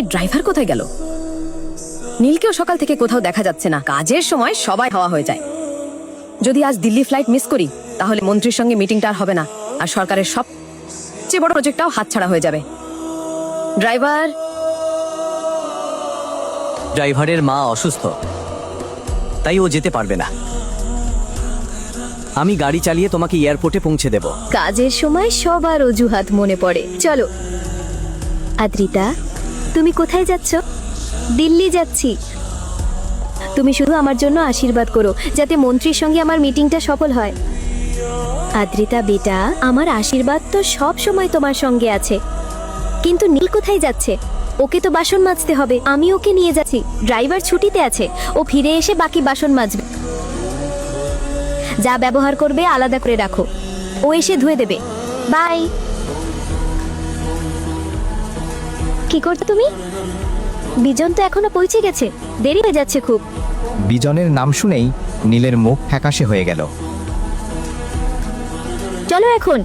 এই ড্রাইভার কোথায় গেল? নীলকেও সকাল থেকে কোথাও দেখা যাচ্ছে না। কাজের সময় সবাই হাওয়া হয়ে যায়। যদি আজ দিল্লি ফ্লাইট মিস করি তাহলে মন্ত্রীর সঙ্গে মিটিংটা আর হবে না, আর সরকারের সবচেয়ে বড় প্রজেক্টটাও হাতছাড়া হয়ে যাবে। ড্রাইভারের মা অসুস্থ, তাই ও যেতে পারবে না। আমি গাড়ি চালিয়ে তোমাকে এয়ারপোর্টে পৌঁছে দেব। কাজের সময় সবার অজুহাত মনে পড়ে। চলো। আদ্রিতা, তুমি কোথায় যাচ্ছ? দিল্লি যাচ্ছি। তুমি শুধু আমার জন্য আশীর্বাদ করো যাতে মন্ত্রীর সঙ্গে আমার মিটিংটা সফল হয়। আদ্রিতা বেটা, আমার আশীর্বাদ তো সব সময় তোমার সঙ্গে আছে। কিন্তু নীল কোথায় যাচ্ছে? ওকে তো বাসন মাজতে হবে। আমি ওকে নিয়ে যাচ্ছি। ড্রাইভার ছুটিতে আছে, ও ফিরে এসে বাকি বাসন মাজবে। যা ব্যবহার করবে আলাদা করে রাখো, ও এসে ধুয়ে দেবে। বাই। কি করছো তুমি? বিজন তো এখনো পৌঁছে গেছে, দেরি হয়ে যাচ্ছে খুব। বিজনের নাম শুনেই নীলের মুখ ফ্যাকাশে হয়ে গেল। চলো এখন।